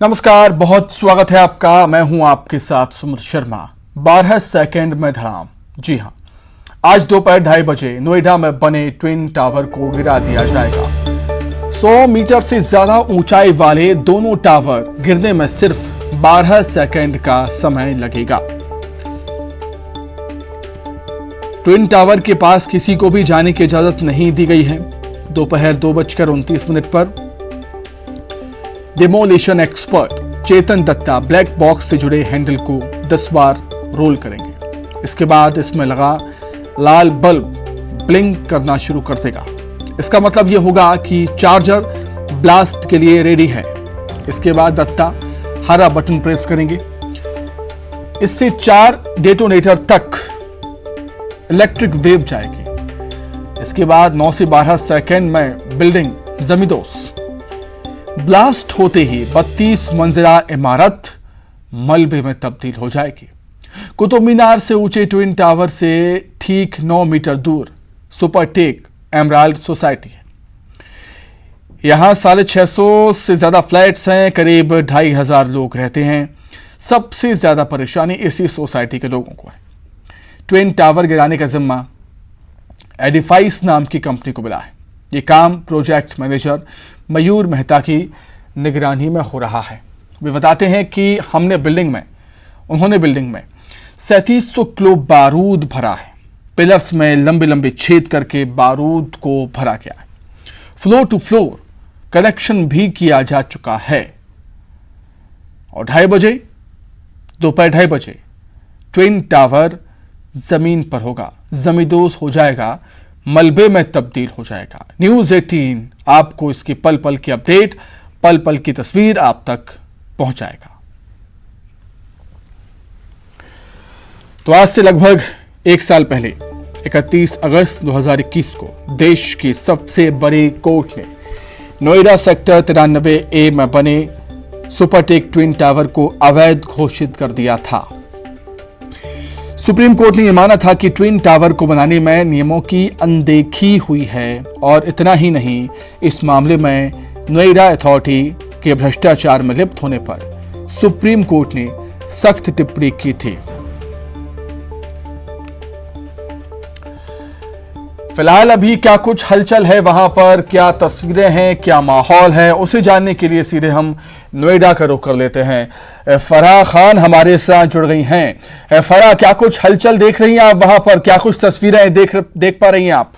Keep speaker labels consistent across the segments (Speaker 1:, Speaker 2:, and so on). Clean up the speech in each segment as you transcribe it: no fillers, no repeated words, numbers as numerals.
Speaker 1: नमस्कार, बहुत स्वागत है आपका। मैं हूं आपके साथ सुमित शर्मा। 12 सेकंड में धड़ाम। जी हां, आज दोपहर 2:30 बजे नोएडा में बने ट्विन टावर को गिरा दिया जाएगा। 100 मीटर से ज्यादा ऊंचाई वाले दोनों टावर गिरने में सिर्फ 12 सेकंड का समय लगेगा। ट्विन टावर के पास किसी को भी जाने की इजाजत नहीं दी गई है। दोपहर 2:29 पर डिमोलिशन एक्सपर्ट चेतन दत्ता ब्लैक बॉक्स से जुड़े हैंडल को 10 बार रोल करेंगे। इसके बाद इसमें लगा लाल बल्ब ब्लिंक करना शुरू कर देगा। इसका मतलब यह होगा कि चार्जर ब्लास्ट के लिए रेडी है। इसके बाद दत्ता हरा बटन प्रेस करेंगे। इससे 4 डेटोनेटर तक इलेक्ट्रिक वेव जाएगी। इसके बाद 9 से 12 सेकंड में बिल्डिंग जमींदोज। ब्लास्ट होते ही 32 मंजिला इमारत मलबे में तब्दील हो जाएगी। कुतुब मीनार से ऊंचे ट्विन टावर से ठीक 9 मीटर दूर सुपरटेक एमराल्ड सोसाइटी है। यहां 650 से ज्यादा फ्लैट्स हैं। करीब 2500 लोग रहते हैं। सबसे ज्यादा परेशानी इसी सोसाइटी के लोगों को है। ट्विन टावर गिराने का जिम्मा एडिफाइस नाम की कंपनी को मिला है। ये काम प्रोजेक्ट मैनेजर मयूर मेहता की निगरानी में हो रहा है। वे बताते हैं कि उन्होंने बिल्डिंग में 3700 किलो बारूद भरा है। पिलर्स में लंबे लंबे छेद करके बारूद को भरा गया है। फ्लोर टू फ्लोर कनेक्शन भी किया जा चुका है। और दोपहर 2:30 बजे ट्विन टावर जमीन पर होगा, जमींदोज हो जाएगा, मलबे में तब्दील हो जाएगा। न्यूज़ 18 आपको इसकी पल पल की अपडेट, पल पल की तस्वीर आप तक पहुंचाएगा। तो आज से लगभग 1 साल पहले 31 अगस्त 2021 को देश की सबसे बड़ी कोर्ट ने नोएडा सेक्टर 93A में बने सुपरटेक ट्विन टावर को अवैध घोषित कर दिया था। सुप्रीम कोर्ट ने यह माना था कि ट्विन टावर को बनाने में नियमों की अनदेखी हुई है। और इतना ही नहीं, इस मामले में नोएडा अथॉरिटी के भ्रष्टाचार में लिप्त होने पर सुप्रीम कोर्ट ने सख्त टिप्पणी की थी। फिलहाल अभी क्या कुछ हलचल है वहां पर, क्या तस्वीरें हैं, क्या माहौल है, उसे जानने के लिए सीधे हम नोएडा का रुख कर लेते हैं। फराह खान हमारे साथ जुड़ गई हैं। फराह, क्या कुछ हलचल देख रही हैं आप वहां पर, क्या कुछ तस्वीरें देख पा रही हैं आप?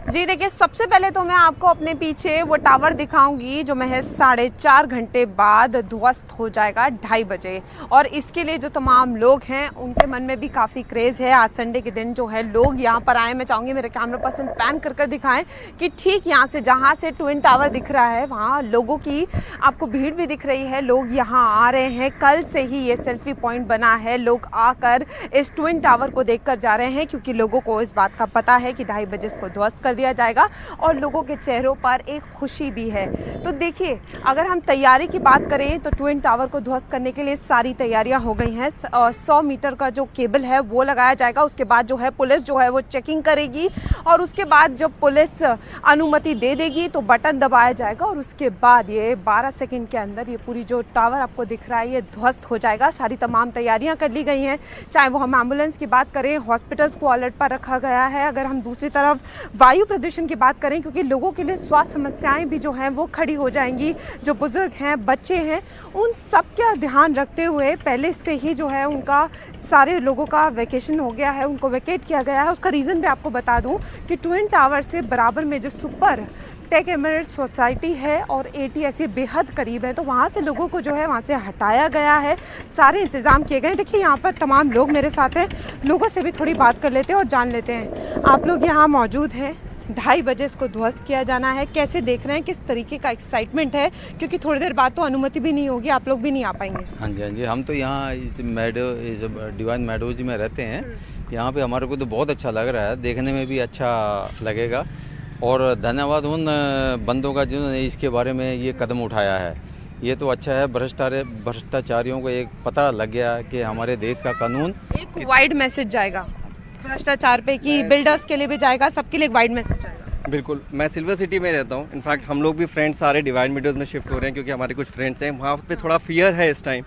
Speaker 2: जी देखिए, सबसे पहले तो मैं आपको अपने पीछे वो टावर दिखाऊंगी जो महज 4.5 घंटे बाद ध्वस्त हो जाएगा 2:30 बजे। और इसके लिए जो तमाम लोग हैं उनके मन में भी काफ़ी क्रेज़ है। आज संडे के दिन जो है लोग यहाँ पर आए। मैं चाहूँगी मेरे कैमरा पर्सन पैन कर दिखाएं कि ठीक यहाँ से जहाँ से ट्विन टावर दिख रहा है वहाँ लोगों की आपको भीड़ भी दिख रही है। लोग यहाँ आ रहे हैं। कल से ही ये सेल्फी पॉइंट बना है। लोग आकर इस ट्विन टावर को देख कर जा रहे हैं क्योंकि लोगों को इस बात का पता है कि 2:30 बजे इसको ध्वस्त कर दिया जाएगा। और लोगों के चेहरों पर एक खुशी भी है। तो देखिए, अगर हम तैयारी की बात करें तो ट्विन टावर को ध्वस्त करने के लिए सारी तैयारियां हो गई हैं। 100 मीटर का जो केबल है वो लगाया जाएगा। उसके बाद जो है पुलिस जो है वो चेकिंग करेगी और उसके बाद जब पुलिस अनुमति दे देगी तो बटन दबाया जाएगा और उसके बाद ये 12 सेकंड के अंदर ये पूरी जो टावर आपको दिख रहा है ये ध्वस्त हो जाएगा। सारी तमाम तैयारियां कर ली गई हैं। चाहे वो हम एम्बुलेंस की बात करें, हॉस्पिटल्स को अलर्ट पर रखा गया है। अगर हम दूसरी तरफ वायु प्रदूषण की बात करें, क्योंकि लोगों के लिए स्वास्थ्य समस्याएं भी जो हैं वो खड़ी हो जाएंगी। जो बुजुर्ग हैं, बच्चे हैं, उन सब का ध्यान रखते हुए पहले से ही जो है उनका सारे लोगों का वैकेशन हो गया है, उनको वैकेट किया गया है। उसका रीज़न भी आपको बता दूं कि ट्विन टावर से बराबर में जो सुपर टेक एमराल्ड सोसाइटी है और ATS बेहद करीब है, तो वहाँ से लोगों को जो है वहाँ से हटाया गया है। सारे इंतज़ाम किए गए हैं। देखिए, यहाँ पर तमाम लोग मेरे साथ हैं। लोगों से भी थोड़ी बात कर लेते हैं और जान लेते हैं। आप लोग यहाँ मौजूद हैं। 2:30 बजे इसको ध्वस्त किया जाना है। कैसे देख रहे हैं, किस तरीके का एक्साइटमेंट है? क्योंकि थोड़ी देर बाद तो अनुमति भी नहीं होगी, आप लोग भी नहीं आ पाएंगे।
Speaker 3: हाँ जी, हम तो यहाँ इस डिवाइन मेडोज में रहते हैं। यहाँ पे हमारे को तो बहुत अच्छा लग रहा है, देखने में भी अच्छा लगेगा। और धन्यवाद उन बंदों का जिन्होंने इसके बारे में ये कदम उठाया है। ये तो अच्छा है। भ्रष्टाचारियों को एक पता लग गया कि हमारे देश का कानून,
Speaker 2: एक वाइड मैसेज जाएगा भ्रष्टाचार पे कि बिल्डर्स के लिए भी जाएगा, सबके लिए एक वाइड मैसेज जाएगा।
Speaker 4: बिल्कुल, मैं सिल्वर सिटी में रहता हूँ। इनफैक्ट हम लोग भी फ्रेंड्स सारे डिवाइन मीडोज़ में शिफ्ट हो रहे हैं क्योंकि हमारे कुछ फ्रेंड्स हैं वहाँ पे। थोड़ा फियर है इस टाइम।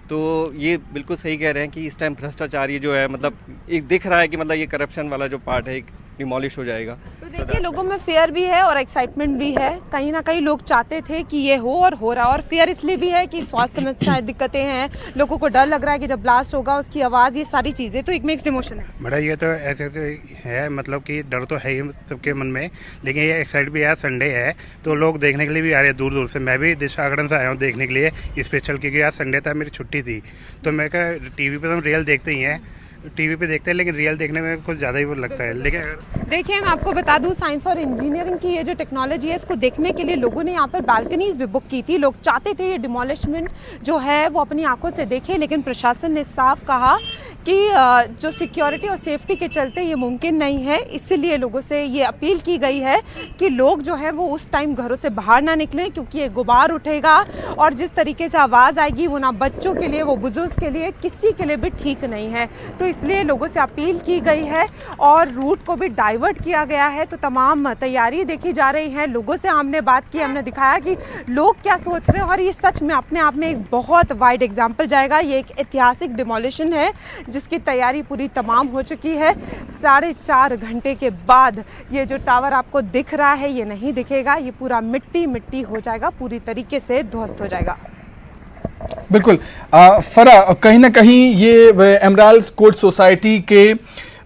Speaker 4: तो ये बिल्कुल सही कह रहे हैं कि इस टाइम भ्रष्टाचार ये जो है, मतलब एक दिख रहा है कि मतलब ये करप्शन वाला जो पार्ट है डिमोलिश हो जाएगा।
Speaker 2: तो देखिए, लोगों में फेयर भी है और एक्साइटमेंट भी है। कहीं ना कहीं लोग चाहते थे कि ये हो और हो रहा, और फेयर इसलिए भी है कि स्वास्थ्य में शायद दिक्कतें हैं, लोगों को डर लग रहा है कि जब ब्लास्ट होगा उसकी आवाज़, ये सारी चीज़ें, तो एक मिक्स्ड इमोशन है।
Speaker 5: बड़ा ये तो ऐसे तो है, मतलब कि डर तो है ही सबके मन में, लेकिन ये एक्साइट भी है। संडे है तो लोग देखने के लिए भी आ रहे हैं दूर दूर से। मैं भी दिशागढ़ से आया हूँ देखने के लिए स्पेशल, क्योंकि आज संडे था, मेरी छुट्टी थी। तो मैं कहा टीवी पे तो हम रियल देखते ही हैं, टीवी पे देखते हैं, लेकिन रियल देखने में कुछ ज़्यादा ही वो लगता है। लेकिन
Speaker 2: देखिए, मैं आपको बता दूं, साइंस और इंजीनियरिंग की ये जो टेक्नोलॉजी है, इसको देखने के लिए लोगों ने यहाँ पर बालकनीज भी बुक की थी। लोग चाहते थे ये डिमोलिशमेंट जो है वो अपनी आंखों से देखें, लेकिन प्रशासन ने साफ कहा कि जो सिक्योरिटी और सेफ्टी के चलते ये मुमकिन नहीं है। इसीलिए लोगों से ये अपील की गई है कि लोग जो है वो उस टाइम घरों से बाहर ना निकलें, क्योंकि ये गुबार उठेगा और जिस तरीके से आवाज़ आएगी वो ना बच्चों के लिए, वो बुजुर्ग के लिए, किसी के लिए भी ठीक नहीं है। तो इसलिए लोगों से अपील की गई है और रूट को भी डाइवर्ट किया गया है। तो तमाम तैयारी देखी जा रही है। लोगों से हमने बात की, हमने दिखाया कि लोग क्या सोच रहे हैं, और ये सच में अपने आप में एक बहुत वाइड एग्जाम्पल जाएगा। ये एक ऐतिहासिक डिमोलिशन है जिसकी तैयारी पूरी तमाम हो चुकी है। 4.5 घंटे के बाद ये जो टावर आपको दिख रहा है ये नहीं दिखेगा, ये पूरा मिट्टी मिट्टी हो जाएगा, पूरी तरीके से ध्वस्त हो जाएगा।
Speaker 1: बिल्कुल फरा, कहीं ना कहीं ये एमराल्ड कोर्ट सोसाइटी के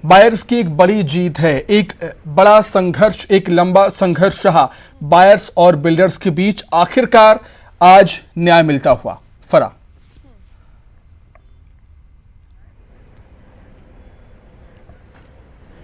Speaker 1: बायर्स की एक बड़ी जीत है। एक बड़ा संघर्ष, एक लंबा संघर्ष रहा बायर्स और बिल्डर्स के बीच, आखिरकार आज न्याय मिलता हुआ। फरा,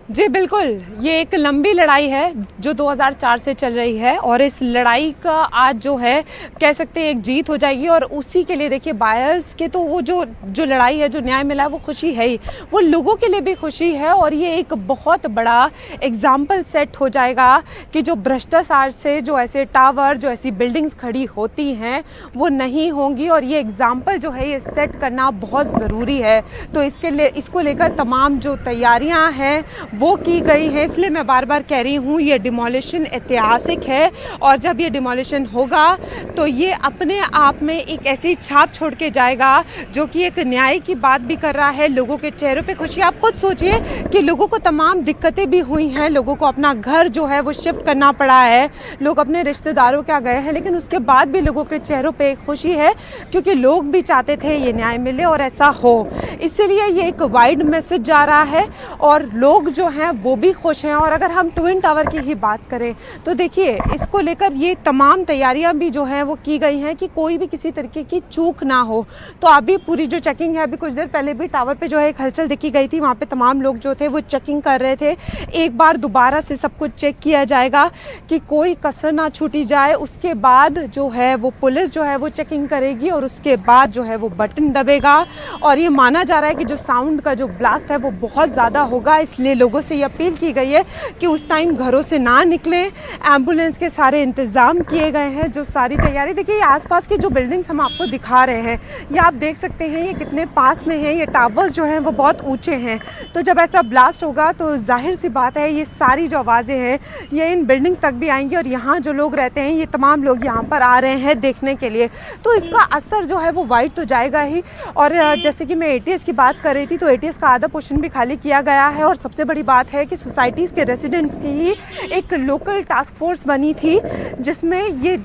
Speaker 2: जी बिल्कुल, ये एक लंबी लड़ाई है जो 2004 से चल रही है, और इस लड़ाई का आज जो है कह सकते हैं एक जीत हो जाएगी। और उसी के लिए देखिए, बायर्स के तो वो जो लड़ाई है, जो न्याय मिला है, वो खुशी है ही, वो लोगों के लिए भी खुशी है। और ये एक बहुत बड़ा एग्जाम्पल सेट हो जाएगा कि जो भ्रष्टाचार से जो ऐसे टावर, जो ऐसी बिल्डिंग्स खड़ी होती हैं वो नहीं होंगी। और ये एग्जाम्पल जो है ये सेट करना बहुत ज़रूरी है। तो इसको लेकर तमाम जो तैयारियाँ हैं वो की गई है। इसलिए मैं बार बार कह रही हूँ, ये डिमोलिशन ऐतिहासिक है, और जब ये डिमोलिशन होगा तो ये अपने आप में एक ऐसी छाप छोड़ के जाएगा जो कि एक न्याय की बात भी कर रहा है। लोगों के चेहरों पे खुशी, आप खुद सोचिए कि लोगों को तमाम दिक्कतें भी हुई हैं, लोगों को अपना घर जो है वो शिफ्ट करना पड़ा है, लोग अपने रिश्तेदारों के यहाँ गए हैं, लेकिन उसके बाद भी लोगों के चेहरों पे एक खुशी है, क्योंकि लोग भी चाहते थे ये न्याय मिले और ऐसा हो। इसीलिए ये एक वाइड मैसेज जा रहा है और लोग जो हैं वो भी खुश हैं। और अगर हम ट्विन टावर की ही बात करें तो देखिए, इसको लेकर ये तमाम तैयारियां भी जो हैं वो की गई हैं कि कोई भी किसी तरीके की चूक ना हो। तो अभी पूरी जो चेकिंग है, अभी कुछ देर पहले भी टावर पे जो है एक हलचल देखी गई थी, वहाँ पे तमाम लोग जो थे वो चेकिंग कर रहे थे। एक बार दोबारा से सब कुछ चेक किया जाएगा कि कोई कसर ना छूटी जाए। उसके बाद जो है वो पुलिस जो है वो चेकिंग करेगी और उसके बाद जो है वो बटन दबेगा। और ये माना जा रहा है कि जो साउंड का जो ब्लास्ट है वो बहुत ज़्यादा होगा, इसलिए लोगों से ये अपील की गई है कि उस टाइम घरों से ना निकलें। एम्बुलेंस के सारे इंतजाम किए गए हैं, जो सारी तैयारी। देखिए, आसपास की जो बिल्डिंग्स हम आपको दिखा रहे हैं, ये आप देख सकते हैं ये कितने पास में हैं। ये टावर्स जो हैं वो बहुत ऊंचे हैं। तो जब ऐसा ब्लास्ट होगा तो जाहिर सी बात है ये सारी जो आवाज़ें हैं ये इन बिल्डिंग्स तक भी आएंगी, और यहाँ जो लोग रहते हैं ये तमाम लोग यहाँ पर आ रहे हैं देखने के लिए। तो इसका असर जो है वो वाइड तो जाएगा ही। और जैसे कि मैं एटीएस की बात कर रही थी, तो एटीएस का आधा पोर्शन भी खाली किया गया है। और सबसे बड़ी बात है कि सोसाइटीज़ के रेसिडेंट्स की ही एक लोकल टास्क फोर्स बनी थी, जिसमें ये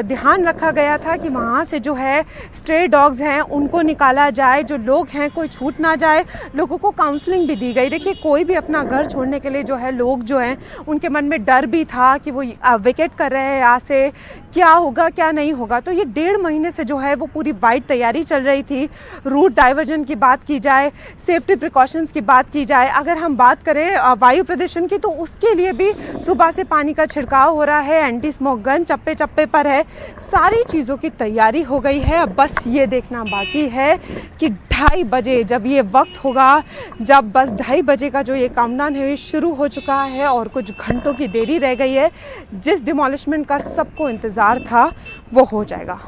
Speaker 2: ध्यान रखा गया था कि वहाँ से जो है स्ट्रे डॉग्स हैं उनको निकाला जाए, जो लोग हैं कोई छूट ना जाए। लोगों को काउंसलिंग भी दी गई। देखिए, कोई भी अपना घर छोड़ने के लिए जो है, लोग जो हैं उनके मन में डर भी था कि वो वेकेट कर रहे हैं यहाँ से, क्या होगा क्या नहीं होगा। तो ये 1.5 महीने से जो है वो पूरी वाइड तैयारी चल रही थी। रूट डाइवर्जन की बात की जाए, सेफ्टी प्रिकॉशंस की बात की जाए, अगर हम बात करें वायु प्रदूषण की, तो उसके लिए भी सुबह से पानी का छिड़काव हो रहा है, एंटी स्मोक गन चप्पे चप्पे पर है। सारी चीज़ों की तैयारी हो गई है। अब बस ये देखना बाकी है कि 2:30 बजे जब ये वक्त होगा, जब बस 2:30 बजे का जो ये काउंटडाउन है ये शुरू हो चुका है और कुछ घंटों की देरी रह गई है। जिस डिमोलिशमेंट का सबको इंतज़ार था वो हो जाएगा।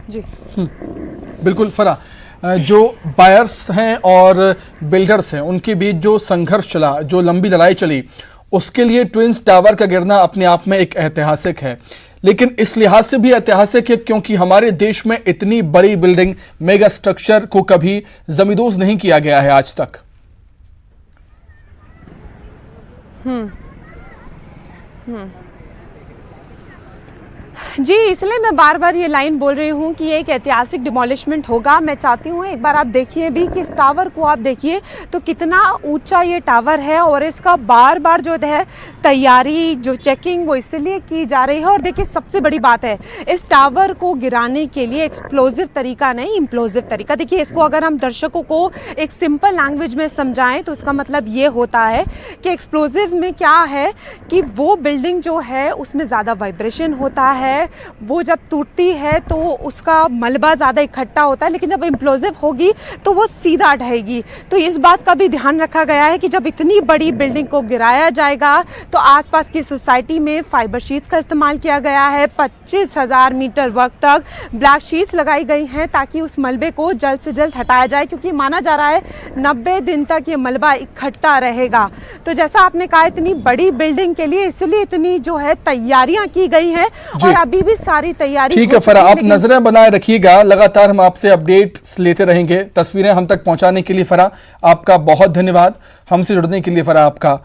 Speaker 2: जी
Speaker 1: बिल्कुल फरा, जो बायर्स हैं और बिल्डर्स हैं उनके बीच जो संघर्ष चला, जो लंबी लड़ाई चली, उसके लिए ट्विंस टावर का गिरना अपने आप में एक ऐतिहासिक है, लेकिन इस लिहाज से भी ऐतिहासिक है क्योंकि हमारे देश में इतनी बड़ी बिल्डिंग, मेगा स्ट्रक्चर को कभी जमींदोज नहीं किया गया है आज तक।
Speaker 2: जी, इसलिए मैं बार बार ये लाइन बोल रही हूँ कि ये एक ऐतिहासिक डिमोलिशमेंट होगा। मैं चाहती हूँ एक बार आप देखिए भी कि इस टावर को आप देखिए तो कितना ऊंचा ये टावर है और इसका बार बार जो है तैयारी, जो चेकिंग, वो इसलिए की जा रही है। और देखिए सबसे बड़ी बात है, इस टावर को गिराने के लिए एक्सप्लोजिव तरीका नहीं, इम्प्लोजिव तरीका। देखिए इसको अगर हम दर्शकों को एक सिंपल लैंग्वेज में समझाएं तो इसका मतलब ये होता है कि एक्सप्लोजिव में क्या है कि वो बिल्डिंग जो है उसमें ज़्यादा वाइब्रेशन होता है, वो जब टूटती है तो उसका मलबा ज़्यादा इकट्ठा होता है, लेकिन जब इम्प्लोजिव होगी तो वो सीधा ढहेगी। तो इस बात का भी ध्यान रखा गया है कि जब इतनी बड़ी बिल्डिंग को गिराया जाएगा तो आसपास की सोसाइटी में फाइबर शीट्स का इस्तेमाल किया गया है। 25,000 मीटर वर्ग तक ब्लैक शीट्स लगाई गई हैं ताकि उस मलबे को जल्द से जल्द हटाया जाए, क्योंकि माना जा रहा है 90 दिन तक ये मलबा इकट्ठा रहेगा। तो जैसा आपने कहा, इतनी बड़ी बिल्डिंग के लिए इसलिए इतनी जो है तैयारियां की गई हैं और अभी भी सारी तैयारी।
Speaker 1: ठीक है फरा, आप नजरें बनाए रखिएगा, लगातार हम आपसे अपडेट्स लेते रहेंगे। तस्वीरें हम तक पहुंचाने के लिए फरा आपका बहुत धन्यवाद। हमसे जुड़ने के लिए फरा आपका